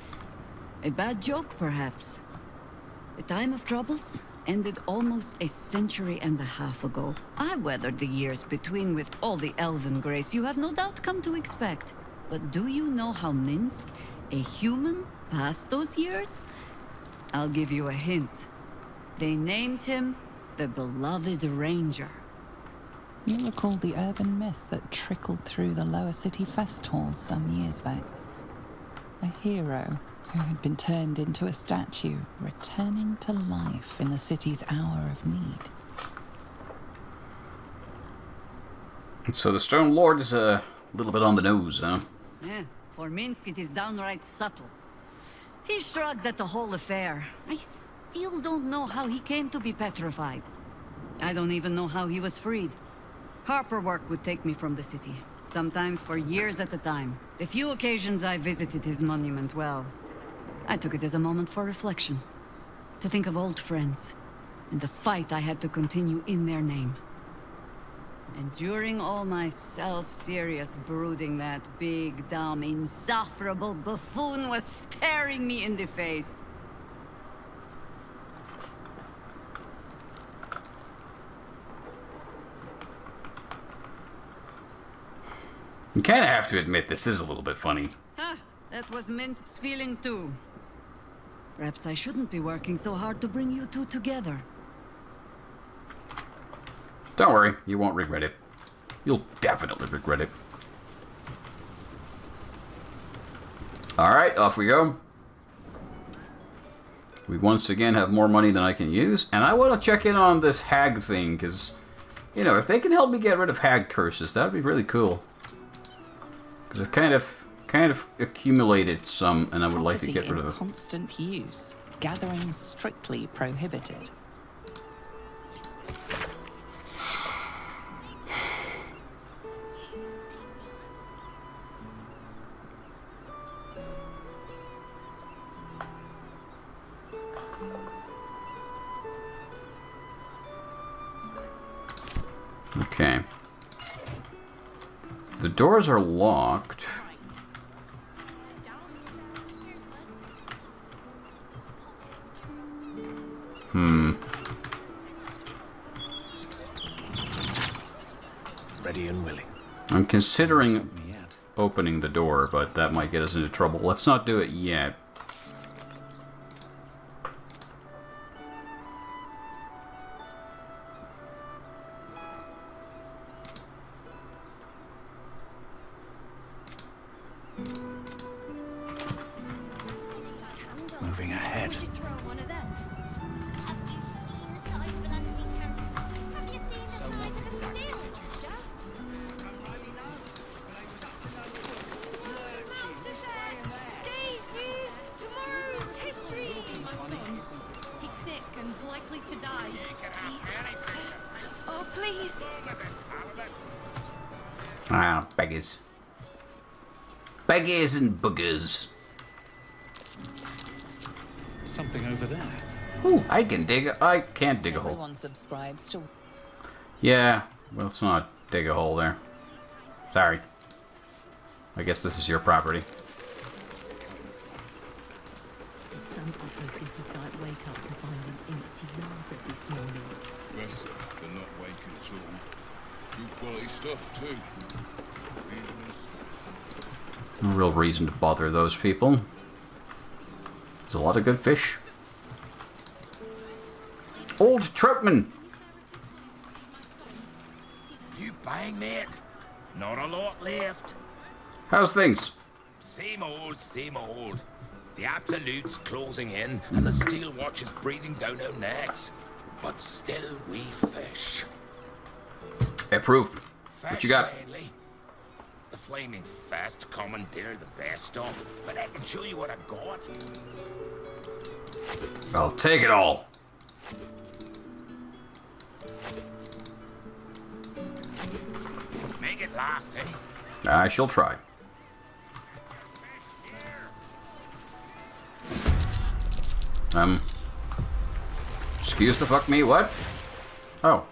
a bad joke perhaps. The time of troubles ended almost a century and a half ago. I weathered the years between with all the elven grace you have no doubt come to expect. But do you know how Minsk, a human, passed those years? I'll give you a hint. They named him the Beloved Ranger. You recall the urban myth that trickled through the lower city fest halls some years back. A hero who had been turned into a statue, returning to life in the city's hour of need. So the Stone Lord is a little bit on the nose, huh? Yeah, for Minsk it is downright subtle. He shrugged at the whole affair. I still don't know how he came to be petrified. I don't even know how he was freed. Harper work would take me from the city, sometimes for years at a time. The few occasions I visited his monument, well, I took it as a moment for reflection. To think of old friends, and the fight I had to continue in their name. And during all my self-serious brooding, that big, dumb, insufferable buffoon was staring me in the face. You kind of have to admit this is a little bit funny. Huh, that was Minsk's feeling too. Perhaps I shouldn't be working so hard to bring you two together. Don't worry, you won't regret it. You'll definitely regret it. Alright, off we go. We once again have more money than I can use, and I want to check in on this hag thing, because, you know, if they can help me get rid of hag curses, that would be really cool. Because I've kind of accumulated some, and I would like to get rid of them. Constant use. Gathering strictly prohibited. Okay. The doors are locked. Ready and willing. I'm considering opening the door, but that might get us into trouble. Let's not do it yet. Moving ahead. Ah, beggars. Beggars and buggers. Something over there. Ooh, I can dig it. I can't dig a hole. Everyone subscribes to... Yeah, well, let's not dig a hole there. Sorry. I guess this is your property. Did some upper city type wake up to find an empty larder this morning? Bless her, they're not waking at all. Good quality stuff, too. No real reason to bother those people. There's a lot of good fish. Old Troutman! You bang, mate? Not a lot left. How's things? Same old, same old. The Absolute's closing in, and the Steel Watch is breathing down our necks. But still we fish. Hey, proof. What you got? Mainly. The Flaming Fest commandeer the best stuff, but I can show you what I've got. I'll take it all. Make it last, eh? I shall try. Excuse the fuck me, what? Oh.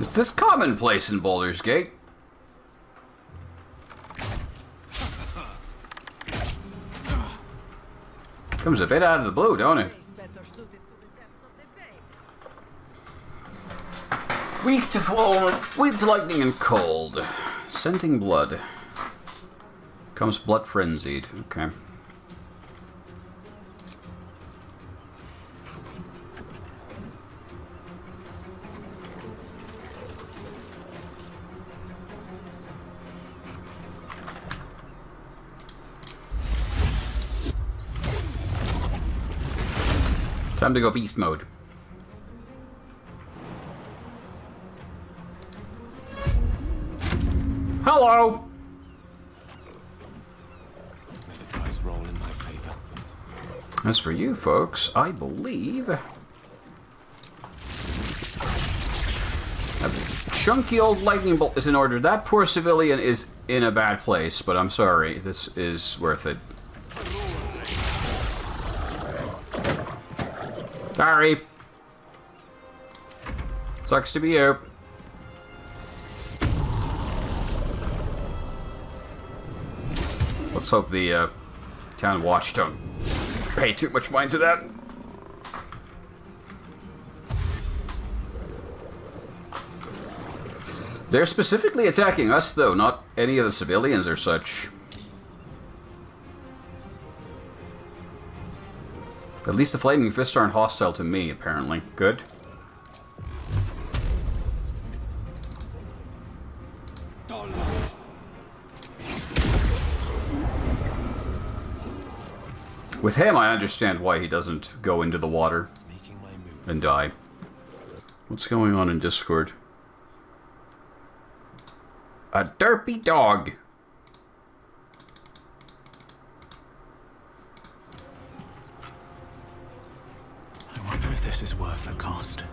Is this commonplace in Baldur's Gate? Comes a bit out of the blue, don't it? Weak to fall, weak to lightning and cold. Scenting blood. Comes blood frenzied. Okay. Time to go beast mode. Hello! May the dice roll in my favor. As for you folks, I believe a chunky old lightning bolt is in order. That poor civilian is in a bad place, but I'm sorry. This is worth it. Sorry. Sucks to be you. Let's hope the town watch don't pay too much mind to that. They're specifically attacking us, though, not any of the civilians or such. At least the Flaming Fists aren't hostile to me, apparently. Good. With him, I understand why he doesn't go into the water and die. What's going on in Discord? A derpy dog. I wonder if this is worth the cost.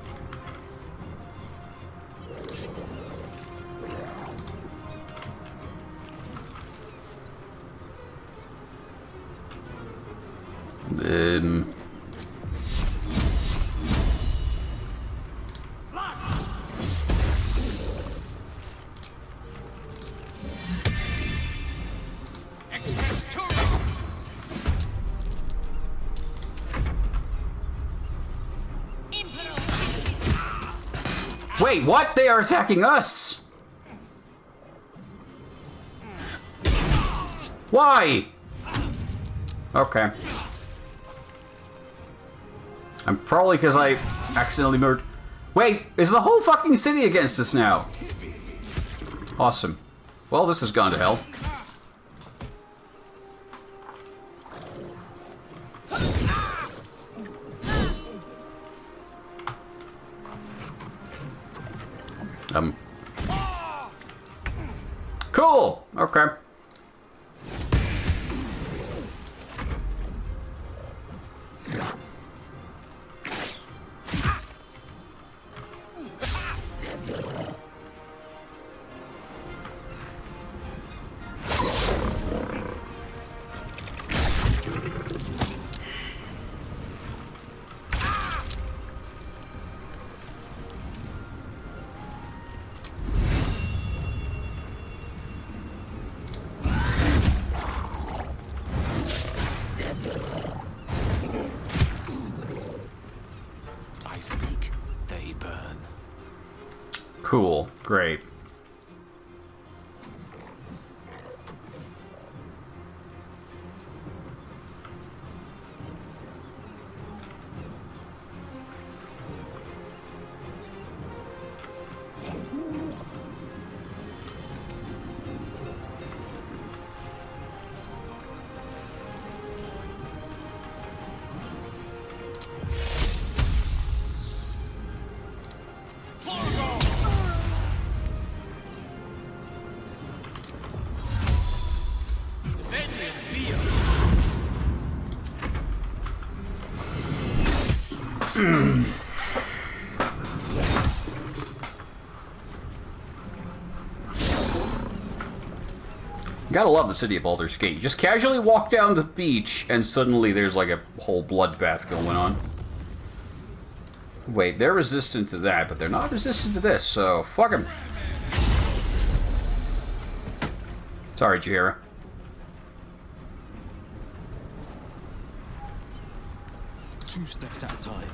Wait, what? They are attacking us! Why? Okay. I'm probably because I accidentally murdered. Wait, is the whole fucking city against us now? Awesome. Well, this has gone to hell. Cool. Okay. Cool. Great. Gotta love the city of Baldur's Gate. You just casually walk down the beach and suddenly there's like a whole bloodbath going on. Wait, they're resistant to that, but they're not resistant to this, so fuck them. Sorry, Jira. Two steps at a time.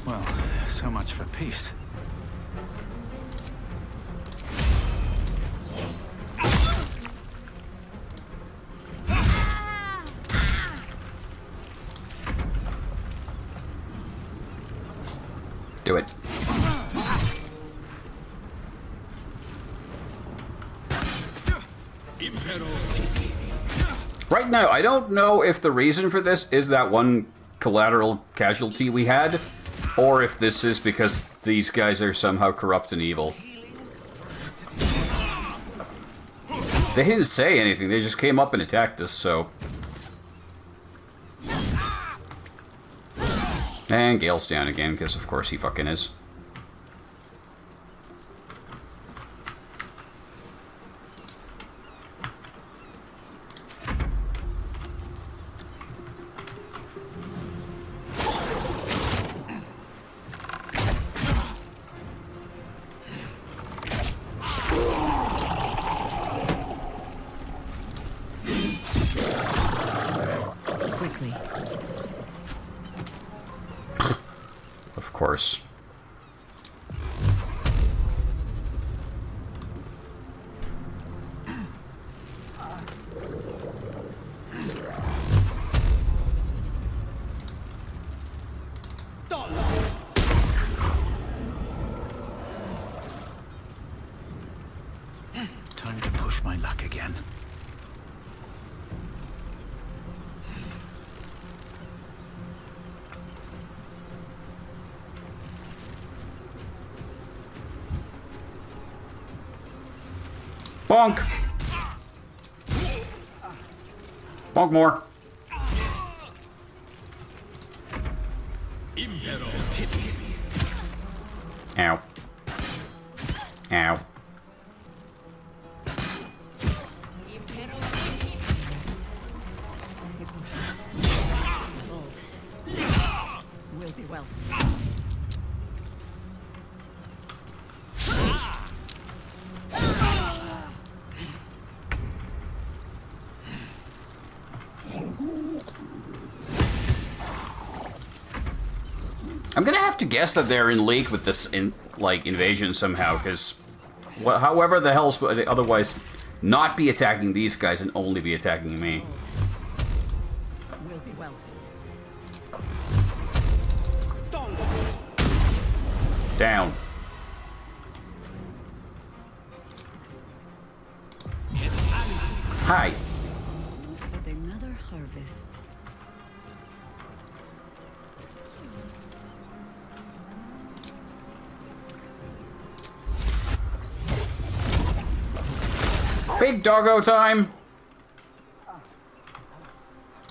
Well, so much for peace. Do it. Right now, I don't know if the reason for this is that one collateral casualty we had, or if this is because these guys are somehow corrupt and evil. They didn't say anything, they just came up and attacked us, so... And Gale's down again, because of course he fucking is. Quickly. Of course. Time to push my luck again. Bonk! Bonk more. Ow. Ow. Will be well. I'm gonna have to guess that they're in league with this invasion somehow, because however the hell's otherwise not be attacking these guys and only be attacking me. Will be well. Down. Hi. But another harvest. Big doggo time.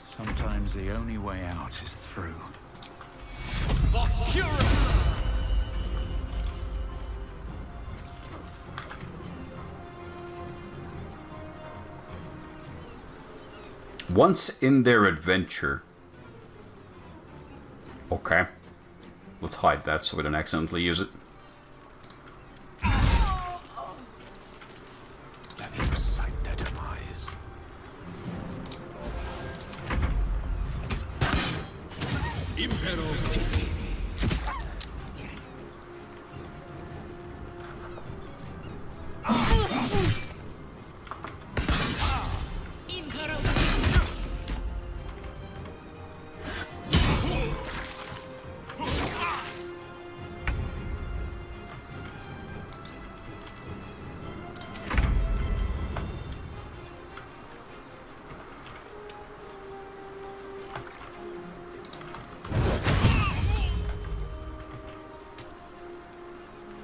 Sometimes the only way out is through. Once in their adventure. Okay. Let's hide that so we don't accidentally use it. Let me recite their demise.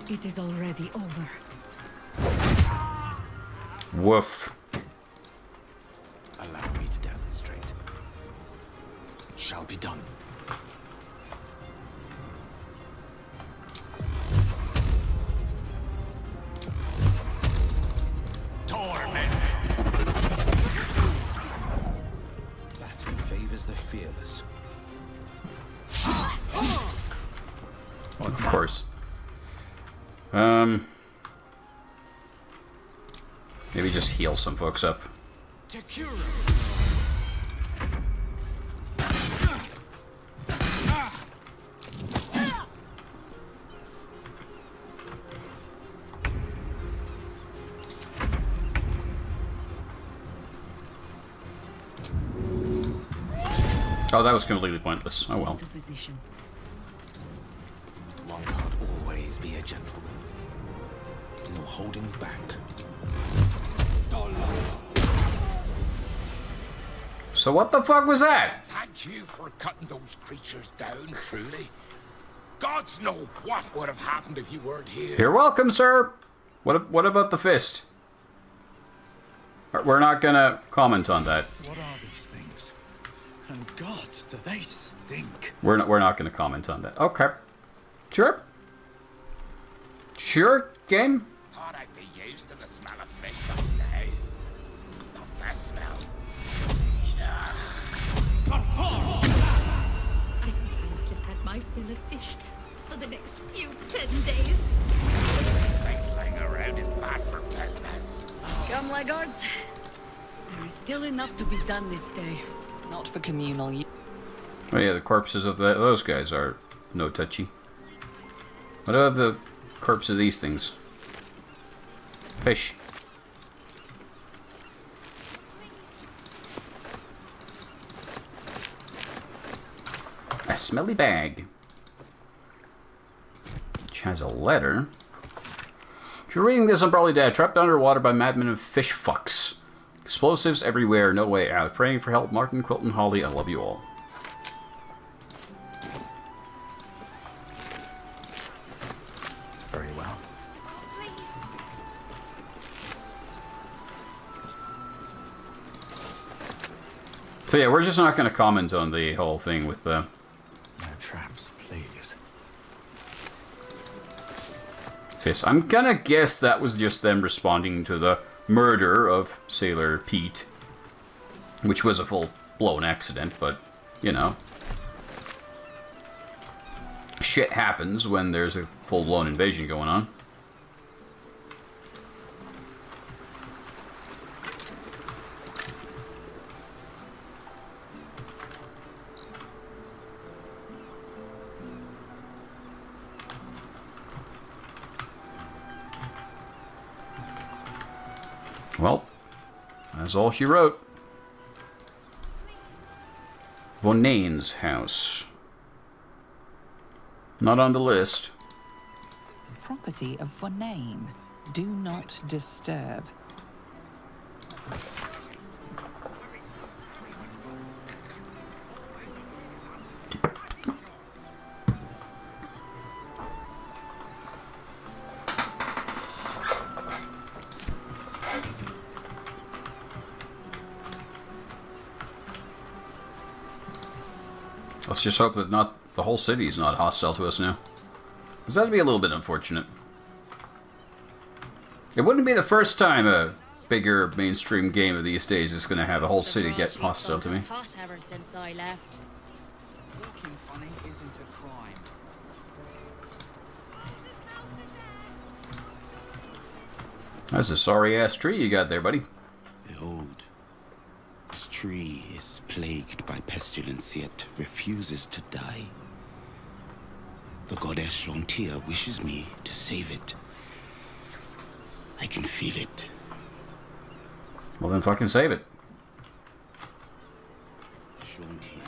It is already over. Woof. Allow me to demonstrate. It shall be done. Of course. Maybe just heal some folks up. Oh, that was completely pointless. Oh well. Lockhart always be a gentleman. No holding back. So what the fuck was that? Thank you for cutting those creatures down, truly. Gods know what would have happened if you weren't here. You're welcome, sir. What about the fist? We're not gonna comment on that. What are these things? And God, do they stink? We're not gonna comment on that. Okay. Sure. Sure, game. Thought I'd be used to the smell of fish someday. Not that smell. I hope to have my fill of fish for the next 10 days. Twinkling around is bad for business. Come, laggards. There is still enough to be done this day. Not for communal use. Oh yeah, the corpses of those guys are no touchy. What about the corpses of these things? Fish. A smelly bag. Which has a letter. If you're reading this, I'm probably dead. Trapped underwater by madmen and fish fucks. Explosives everywhere, no way out. Praying for help, Martin, Quilton, Holly, I love you all. Very well. So yeah, we're just not going to comment on the whole thing with the... No traps, please. Fist. I'm gonna guess that was just them responding to the murder of Sailor Pete. Which was a full-blown accident, but, you know. Shit happens when there's a full-blown invasion going on. Well, that's all she wrote. Vonane's house. Not on the list. Property of Vonane. Do not disturb. Let's just hope that the whole city is not hostile to us now. Because that'd be a little bit unfortunate. It wouldn't be the first time a bigger mainstream game of these days is going to have a whole city get hostile to me. Hot ever since I left. Looking funny isn't a crime. That's a sorry-ass tree you got there, buddy. Behold, this tree is plagued by pestilence, yet refuses to die. The goddess Shontia wishes me to save it. I can feel it. Well, then fucking save it. Shontia,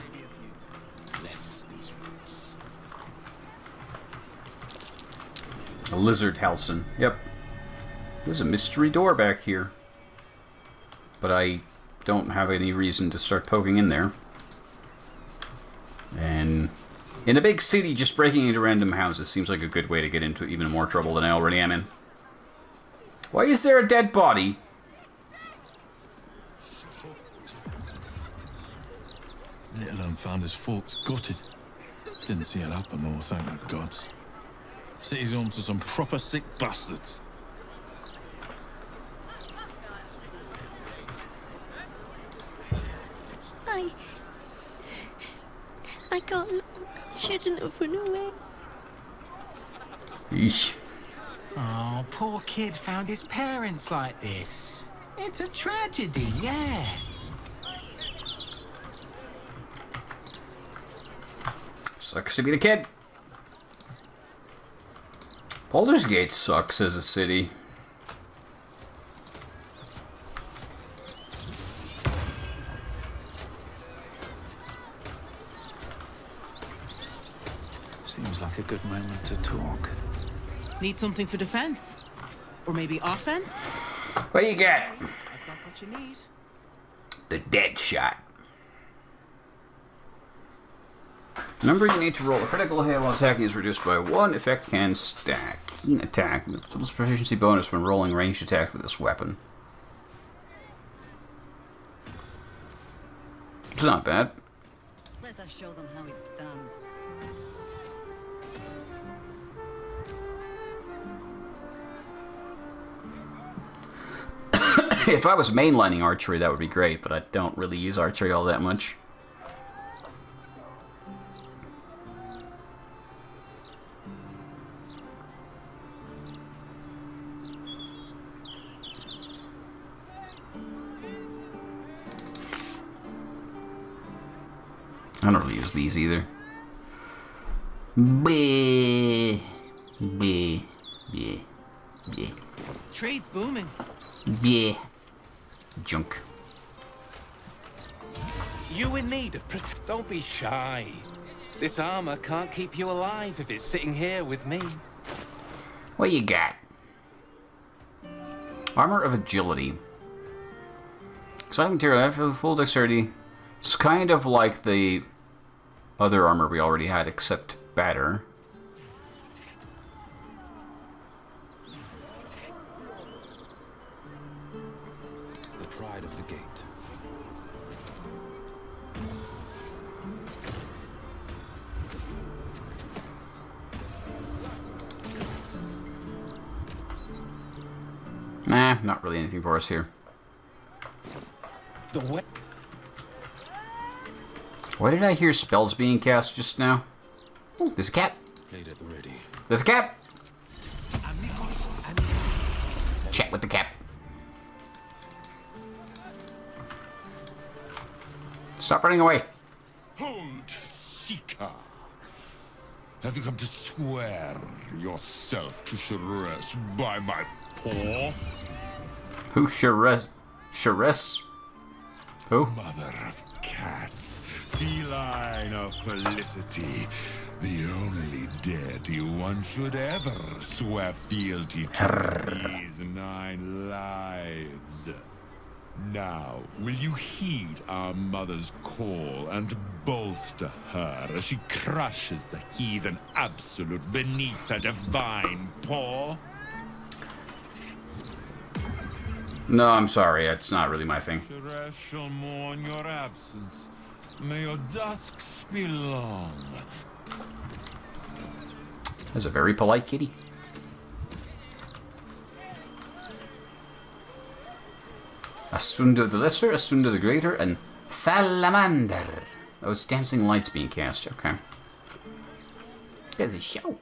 bless these roots. A lizard Halcyon. Yep. There's a mystery door back here. But I don't have any reason to start poking in there. And in a big city, just breaking into random houses seems like a good way to get into even more trouble than I already am in. Why is there a dead body? Little un found his forks gutted. Didn't see it happen more, thank the gods. City's home to some proper sick bastards. I can't. I shouldn't have run away. Eesh. Oh, poor kid found his parents like this. It's a tragedy, yeah. Sucks to be the kid. Baldur's Gate sucks as a city. Seems like a good moment to talk. Need something for defense? Or maybe offense? What you got? I've got what you need. The dead shot. The number you need to roll a critical hit while attacking is reduced by 1. Effect can stack. Keen attack. Doubles proficiency bonus when rolling ranged attack with this weapon. It's not bad. Let us show them how it's done. If I was mainlining archery, that would be great, but I don't really use archery all that much. I don't really use these either. Bleh. Bleh. Bleh. Bleh. Trade's booming. Bleh. Junk. You in need of Don't be shy. This armor can't keep you alive if it's sitting here with me. What you got? Armor of Agility. Exciting material. After the full dexterity. It's kind of like the other armor we already had, except better. The pride of the gate. Nah, not really anything for us here. The way. Why did I hear spells being cast just now? Ooh, there's a cat. Gate at the ready. There's a cat. Chat with the cat. Stop running away. Hold, Seeker. Have you come to swear yourself to Sharess by my paw? Who Sharess? Sharess? Who? Mother of cats, feline of felicity, the only deity one should ever swear fealty to these 9 lives. Now, will you heed our mother's call and bolster her as she crushes the heathen absolute beneath her divine paw? No, I'm sorry. It's not really my thing. Sharess shall mourn your absence. May your dusks be long. That's a very polite kitty. Astunda the Lesser, Astunda the Greater, and Salamander. Oh, it's dancing lights being cast. Okay. There's a show.